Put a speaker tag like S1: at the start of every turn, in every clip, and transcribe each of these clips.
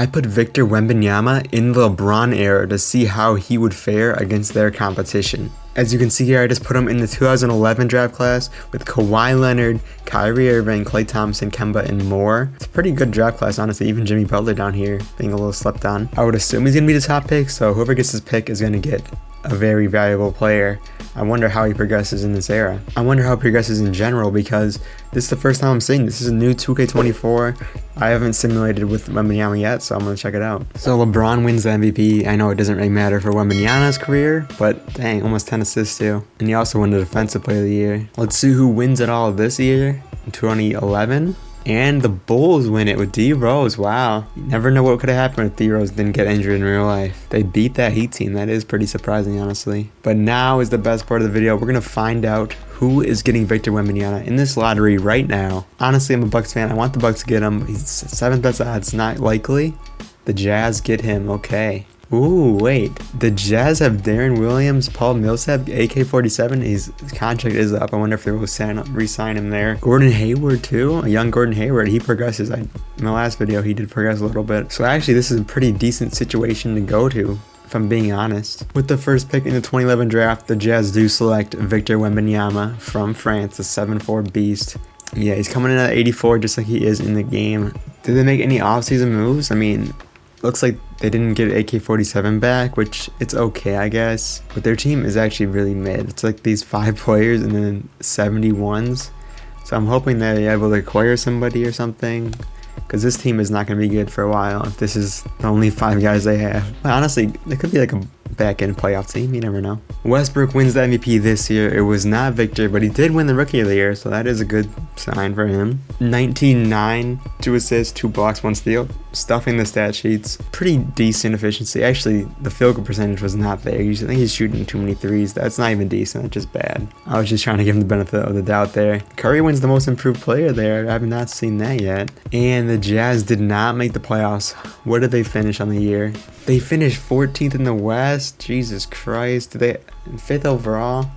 S1: I put Victor Wembanyama in the LeBron era to see how he would fare against their competition. As you can see here, I just put him in the 2011 draft class with Kawhi Leonard, Kyrie Irving, Klay Thompson, Kemba, and more. It's a pretty good draft class, honestly. Even Jimmy Butler down here being a little slept on. I would assume he's going to be the top pick, so whoever gets his pick is going to get a very valuable player. I wonder how he progresses in this era. I wonder how he progresses in general because this is the first time I'm seeing this. This is a new 2K24. I haven't simulated with Wembanyama yet, so I'm going to check it out. So LeBron wins the MVP. I know it doesn't really matter for Wembanyama's career, but dang, almost 10 assists too. And he also won the Defensive Player of the Year. Let's see who wins it all this year, in 2011. And the Bulls win it with D Rose. Wow. You never know what could have happened if D Rose didn't get injured in real life. They beat that Heat team. That is pretty surprising, honestly. But now is the best part of the video. We're going to find out who is getting Victor Wembanyama in this lottery right now. Honestly, I'm a Bucks fan. I want the Bucks to get him. He's 7th best odds. Not likely. The Jazz get him. Okay. Ooh, wait. The Jazz have Darren Williams, Paul Millsap, AK-47. His contract is up. I wonder if they will re-sign him there. Gordon Hayward, too. A young Gordon Hayward. He progresses. In my last video, he did progress a little bit. So actually, this is a pretty decent situation to go to, if I'm being honest. With the first pick in the 2011 draft, the Jazz do select Victor Wembanyama from France, the 7'4" beast. Yeah, he's coming in at 84 just like he is in the game. Did they make any offseason moves? I mean, looks like they didn't get AK-47 back, which it's okay, I guess. But their team is actually really mid. It's like these 5 players and then 71s. So I'm hoping they're able to acquire somebody or something, because this team is not going to be good for a while if this is the only 5 guys they have. But honestly, they could be like a back-end playoff team. You never know. Westbrook wins the MVP this year. It was not Victor, but he did win the Rookie of the Year, so that is a good sign for him. 19-9, 2 assists, 2 blocks, 1 steal. Stuffing the stat sheets. Pretty decent efficiency. Actually, the field goal percentage was not there. I think he's shooting too many threes. That's not even decent. That's just bad. I was just trying to give him the benefit of the doubt there. Curry wins the most improved player there. I have not seen that yet. And the Jazz did not make the playoffs. Where did they finish on the year? They finished 14th in the West. Jesus Christ. Did they 5th overall?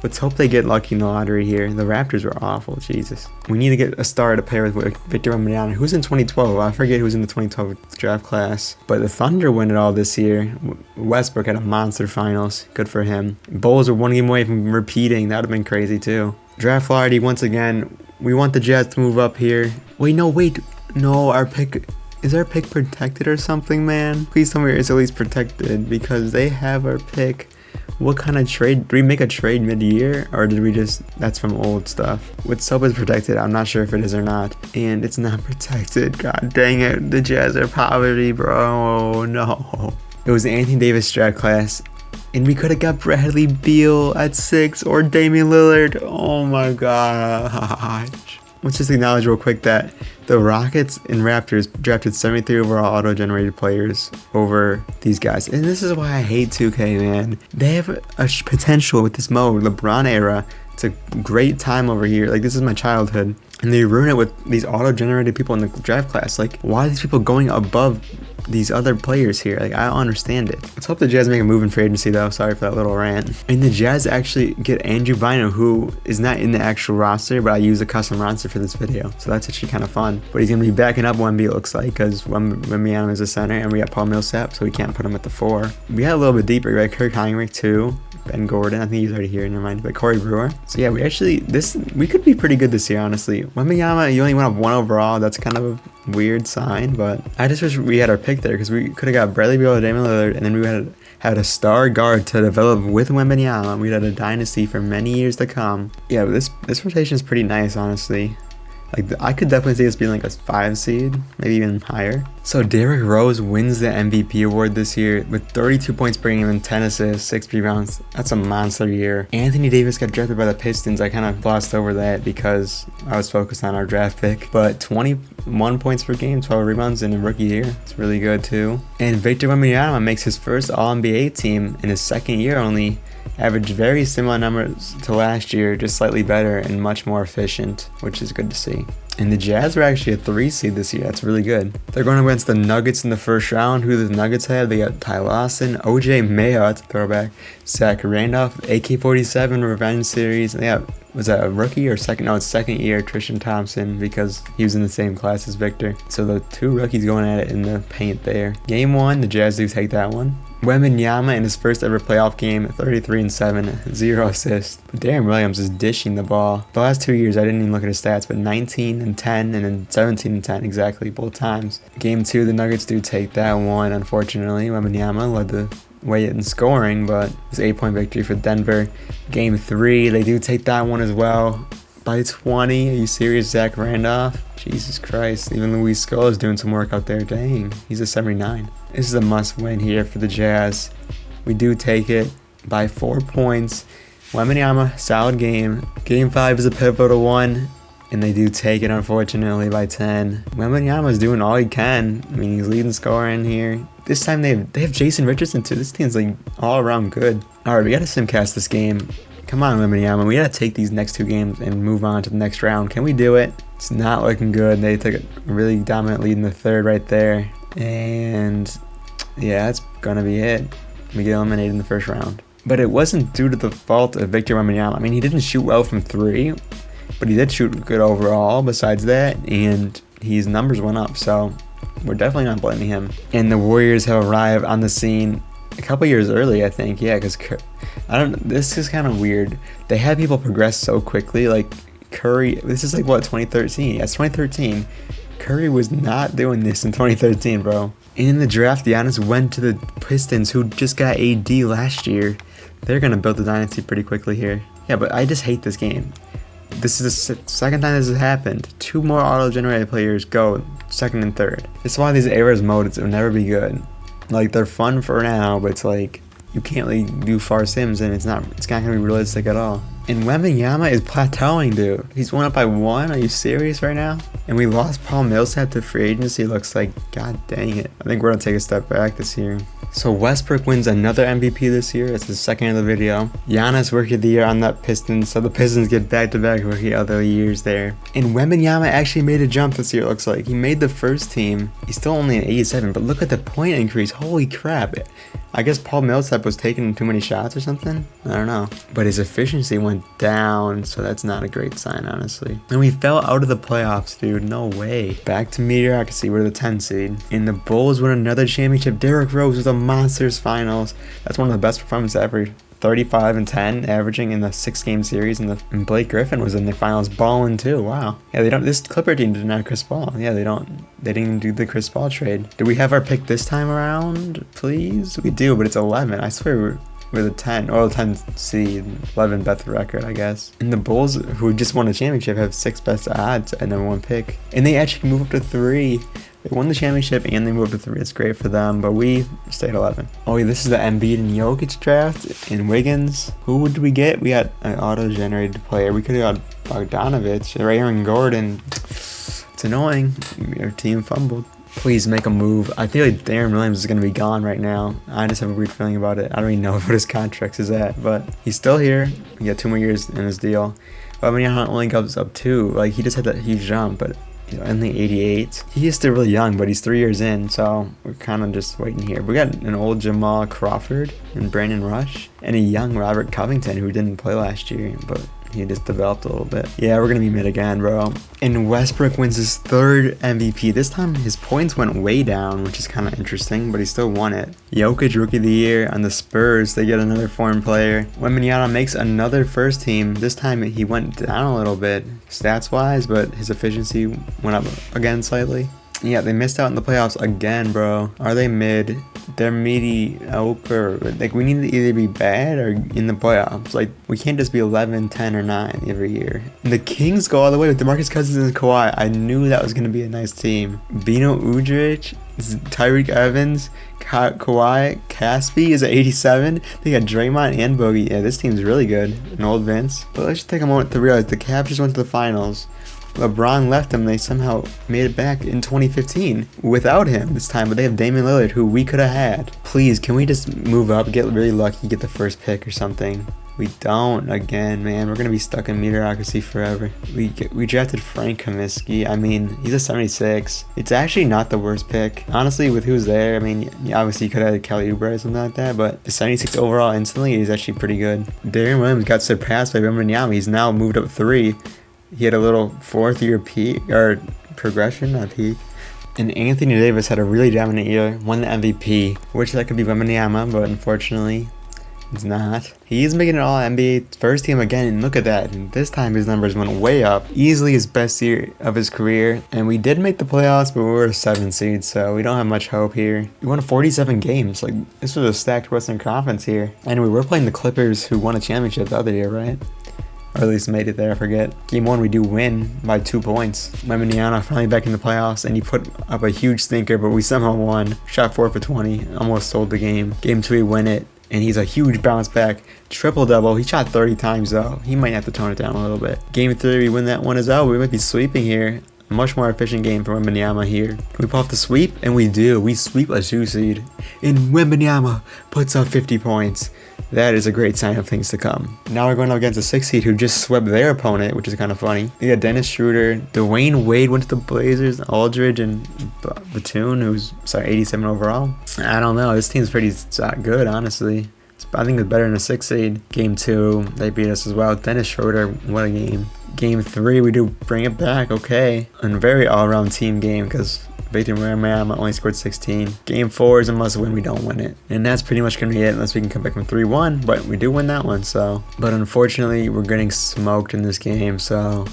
S1: Let's hope they get lucky in the lottery here. The Raptors were awful. Jesus. We need to get a star to pair with Victor Wembanyama. Who's in 2012? I forget who's in the 2012 draft class. But the Thunder win it all this year. Westbrook had a monster finals. Good for him. Bulls are 1 game away from repeating. That would have been crazy too. Draft lottery once again. We want the Jazz to move up here. Wait, no, our pick. Is our pick protected or something, man? Please tell me it's at least protected, because they have our pick. What kind of trade? Did we make a trade mid-year, or did we just... That's from old stuff. With Soap is protected, I'm not sure if it is or not. And it's not protected. God dang it. The Jazz are poverty, bro. Oh, no. It was the Anthony Davis draft class, and we could have got Bradley Beal at 6 or Damian Lillard. Oh my gosh. Let's just acknowledge real quick that the Rockets and Raptors drafted 73 overall auto-generated players over these guys. And this is why I hate 2K, man. They have a potential with this mode, LeBron Era. It's a great time over here. Like, this is my childhood. And they ruin it with these auto-generated people in the draft class. Like, why are these people going above these other players here? Like, I don't understand it. Let's hope the Jazz make a move in free agency, though. Sorry for that little rant. And the Jazz actually get Andrew Bynum, who is not in the actual roster, but I use a custom roster for this video. So that's actually kind of fun. But he's going to be backing up Wemby, it looks like, because Wembanyama is a center, and we got Paul Millsap, so we can't put him at the 4. We got a little bit deeper, right? Kirk Heinrich, too. Ben Gordon, I think he's already here, never mind. But Corey Brewer. So yeah, we could be pretty good this year, honestly. Wembanyama, you only went up 1 overall. That's kind of a weird sign, but I just wish we had our pick there, because we could have got Bradley Beal, Damian Lillard, and then we had a star guard to develop with Wembanyama. We had a dynasty for many years to come. Yeah, but this rotation is pretty nice, honestly. Like, I could definitely see this being like a 5 seed, maybe even higher. So Derrick Rose wins the MVP award this year with 32 points per game and 10 assists, 6 rebounds. That's a monster year. Anthony Davis got drafted by the Pistons. I kind of glossed over that because I was focused on our draft pick. But 21 points per game, 12 rebounds in a rookie year. It's really good too. And Victor Wembanyama makes his first All-NBA team in his 2nd year only. Averaged very similar numbers to last year, just slightly better and much more efficient, which is good to see. And the Jazz were actually a 3 seed this year. That's really good. They're going against the Nuggets in the first round. Who the Nuggets have? They got Ty Lawson, OJ Mayo, that's a throwback, Zach Randolph, AK-47 Revenge Series. And they have was that a rookie or second? No, it's second year Tristan Thompson because he was in the same class as Victor. So the two rookies going at it in the paint there. Game 1, the Jazz do take that one. Wembanyama in his first ever playoff game, 33-7, 0 assists. But Darren Williams is dishing the ball. The last 2 years, I didn't even look at his stats, but 19-10 and then 17-10 exactly both times. Game 2, the Nuggets do take that one, unfortunately. Wembanyama led the way in scoring, but it's an 8-point victory for Denver. Game 3, they do take that one as well by 20. Are you serious, Zach Randolph? Jesus Christ, even Luis Scola is doing some work out there. Dang, he's a 79. This is a must win here for the Jazz. We do take it by 4 points. Wembanyama, solid game. Game 5 is a pivotal one, and they do take it, unfortunately, by 10. Wembanyama is doing all he can. I mean, he's leading scoring here. This time they have Jason Richardson too. This team's like all around good. All right, we gotta simcast this game. Come on, Wembanyama. We gotta take these next 2 games and move on to the next round. Can we do it? It's not looking good. They took a really dominant lead in the third right there. And yeah, that's gonna be it. We get eliminated in the first round. But it wasn't due to the fault of Victor Wembanyama. I mean, he didn't shoot well from 3, but he did shoot good overall besides that, and his numbers went up, so we're definitely not blaming him. And the Warriors have arrived on the scene a couple years early, I think. Yeah, because this is kind of weird. They had people progress so quickly, like Curry. This is like what, 2013? Yeah, it's 2013. Curry was not doing this in 2013, bro. And in the draft, Giannis went to the Pistons, who just got AD last year. They're gonna build the dynasty pretty quickly here. Yeah, but I just hate this game. This is the second time this has happened. 2 more auto-generated players go second and third. This is why these eras modes will never be good. Like, they're fun for now, but it's like you can't really do far sims, and it's not gonna be realistic at all. And Wembanyama is plateauing, dude. He's went up by 1. Are you serious right now? And we lost Paul Millsap to free agency. Looks like, god dang it. I think we're gonna take a step back this year. So Westbrook wins another MVP this year. It's the second of the video. Giannis Rookie of the Year on that Pistons. So the Pistons get back-to-back Rookie of the Years there. And Wembanyama actually made a jump this year, it looks like. He made the first team. He's still only an 87, but look at the point increase. Holy crap. I guess Paul Millsap was taking too many shots or something. I don't know. But his efficiency went down, so that's not a great sign, honestly. And we fell out of the playoffs, dude. No way. Back to mediocrity. We're the 10 seed. And the Bulls win another championship. Derrick Rose was a monsters finals. That's one of the best performances ever. 35-10, averaging in the 6-game series, and Blake Griffin was in the finals, balling too. Wow. Yeah, this Clipper team didn't have Chris Paul. Yeah, they didn't do the Chris Paul trade. Do we have our pick this time around? Please, we do, but it's 11. I swear we're the 10 seed, 11 best record, I guess. And the Bulls, who just won a championship, have 6 best odds at number 1 pick, and they actually move up to 3. They won the championship and they moved to 3. It's great for them, but we stayed 11. Oh, yeah, this is the Embiid and Jokic draft. And Wiggins, who did we get? We got an auto-generated player. We could have got Bogdanovich or Aaron Gordon. It's annoying. Our team fumbled. Please make a move. I feel like Darren Williams is going to be gone right now. I just have a weird feeling about it. I don't even know what his contract is at, but he's still here. He got 2 more years in his deal. But I mean, he only goes up 2. Like, he just had that huge jump, but only 88. He is still really young, but he's 3 years in, so we're kind of just waiting here. We got an old Jamal Crawford and Brandon Rush, and a young Robert Covington who didn't play last year, but he just developed a little bit. Yeah, we're gonna be mid again, bro. And Westbrook wins his 3rd MVP. This time his points went way down, which is kind of interesting, but he still won it. Jokic Rookie of the Year on the Spurs. They get another foreign player. Wembanyama makes another first team. This time he went down a little bit stats wise, but his efficiency went up again slightly. Yeah, they missed out in the playoffs again, bro. Are they mid? They're mediocre. Like, we need to either be bad or in the playoffs. Like, we can't just be 11, 10, or 9 every year. And the Kings go all the way with DeMarcus Cousins and Kawhi. I knew that was going to be a nice team. Bino Udrich, Tyreek Evans, Kawhi, Caspi is at 87. They got Draymond and Boogie. Yeah, this team's really good. And old Vince. But let's just take a moment to realize the Cavs just went to the finals. LeBron left them. They somehow made it back in 2015 without him this time, but they have Damian Lillard, who we could have had. Please, can we just move up, get really lucky, get the first pick or something? We don't again, man. We're gonna be stuck in mediocrity forever. We drafted Frank Kaminsky. I mean, he's a 76. It's actually not the worst pick, honestly. With who's there, I mean, obviously you could have had Kelly Oubre or something like that, but the 76 overall instantly is actually pretty good. Darren Williams got surpassed by Wembanyama. He's now moved up 3. He had a little 4th-year peak or progression, not peak. And Anthony Davis had a really dominant year, won the MVP, which that could be Wembanyama, but unfortunately, it's not. He's making it all NBA first team again, and look at that. And this time his numbers went way up. Easily his best year of his career. And we did make the playoffs, but we were a 7 seed, so we don't have much hope here. We won 47 games. Like, this was a stacked Western Conference here. And we were playing the Clippers, who won a championship the other year, right? Or at least made it there, I forget. Game 1, we do win by 2 points. Wembanyama finally back in the playoffs, and he put up a huge stinker, but we somehow won. Shot 4 for 20, almost sold the game. Game 2, we win it, and he's a huge bounce back. Triple-double. He shot 30 times, though. He might have to tone it down a little bit. Game 3, we win that one as well. We might be sweeping here. A much more efficient game for Wembanyama here. We pull off the sweep, and we do. We sweep a 2 seed. And Wembanyama puts up 50 points. That is a great sign of things to come. Now we're going up against a 6 seed who just swept their opponent, which is kind of funny. We got Dennis Schroeder, Dwayne Wade went to the Blazers, Aldridge, and Batum, who's 87 overall. I don't know. This team's pretty good, honestly. I think it's better than a 6 seed. Game 2, they beat us as well. Dennis Schroeder, what a game. Game 3, we do bring it back, okay. A very all-around team game because Victor Wembanyama only scored 16. Game 4 is a must-win. We don't win it. And that's pretty much going to be it unless we can come back from 3-1. But we do win that one, so. But unfortunately, we're getting smoked in this game, so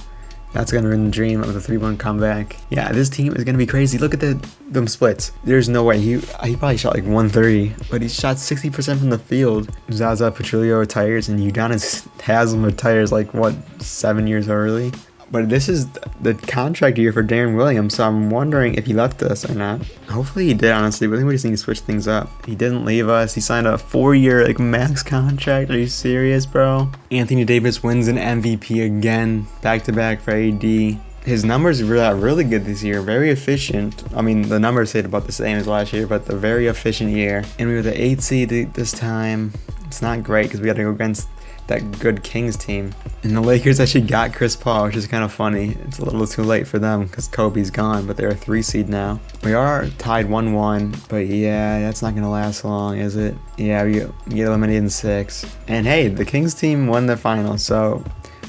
S1: that's going to ruin the dream of the 3-1 comeback. Yeah, this team is going to be crazy. Look at them splits. There's no way. He probably shot like 130, but he shot 60% from the field. Zaza Pachulia retires, and Udonis Haslem retires like, what, 7 years early? But this is the contract year for Darren Williams, so I'm wondering if he left us or not. Hopefully he did, honestly, but I think we just need to switch things up. He didn't leave us. He signed a 4-year like max contract. Are you serious, bro? Anthony Davis wins an MVP again, back-to-back for AD. His numbers were really good this year, very efficient. I mean, the numbers stayed about the same as last year, but the very efficient year. And we were the 8 seed this time. It's not great because we had to go against that good Kings team. And the Lakers actually got Chris Paul, which is kind of funny. It's a little too late for them because Kobe's gone, but they're a 3 seed now. We are tied 1-1, but yeah, that's not going to last long, is it? Yeah, we get eliminated in 6. And hey, the Kings team won the finals, so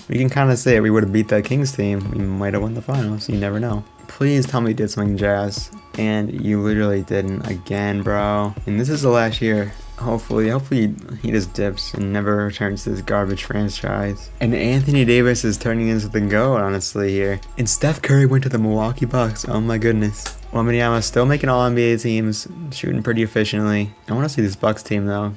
S1: we can kind of say if we would have beat that Kings team, we might have won the finals. You never know. Please tell me you did something, Jazz. And you literally didn't again, bro. And this is the last year. Hopefully he just dips and never returns to this garbage franchise. And Anthony Davis is turning into the GOAT, honestly, here. And Steph Curry went to the Milwaukee Bucks. Oh my goodness. Wembanyama still making all NBA teams, shooting pretty efficiently. I want to see this Bucks team, though.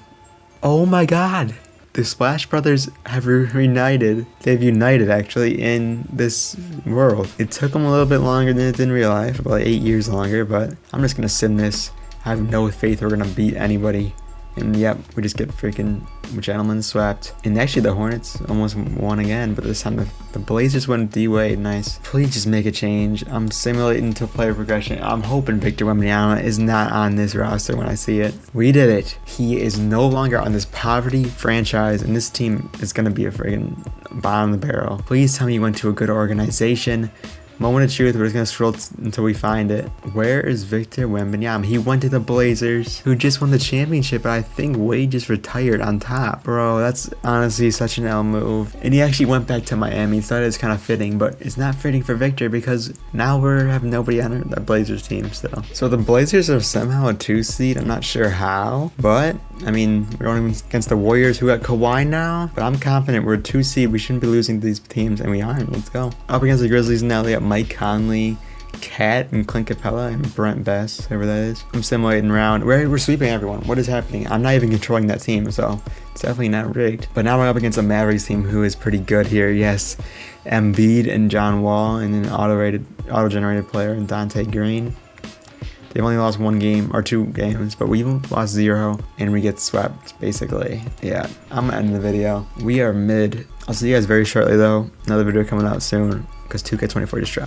S1: Oh my god. The Splash Brothers have reunited. They've united, actually, in this world. It took them a little bit longer than it did in real life, about 8 years longer, but I'm just going to sim this. I have no faith we're going to beat anybody. And yep, we just get freaking gentlemen swept. And actually the Hornets almost won again, but this time the Blazers went D-Wade. Nice. Please just make a change. I'm simulating to player progression. I'm hoping Victor Wembanyama is not on this roster when I see it. We did it. He is no longer on this poverty franchise, and this team is going to be a freaking bottom of the barrel. Please tell me you went to a good organization. Moment of truth, we're just going to scroll until we find it. Where is Victor Wembanyama? He went to the Blazers, who just won the championship, but I think Wade just retired on top. Bro, that's honestly such an L move. And he actually went back to Miami, so that is kind of fitting, but it's not fitting for Victor because now we have nobody on the Blazers team still. So the Blazers are somehow a 2 seed. I'm not sure how, but I mean, we're only against the Warriors, who got Kawhi now, but I'm confident we're a 2 seed. We shouldn't be losing to these teams, and we aren't. Let's go. Up against the Grizzlies now, they got Mike Conley, Cat, and Clint Capella, and Brent Best, whoever that is. I'm simulating around. We're sweeping everyone. What is happening? I'm not even controlling that team, so it's definitely not rigged. But now we're up against a Mavericks team who is pretty good here. Yes, Embiid and John Wall, and an auto-generated player, and Dante Green. They've only lost 1 game or 2 games, but we've lost 0, and we get swept, basically. Yeah, I'm gonna end the video. We are mid. I'll see you guys very shortly, though. Another video coming out soon, because 2K24 just dropped.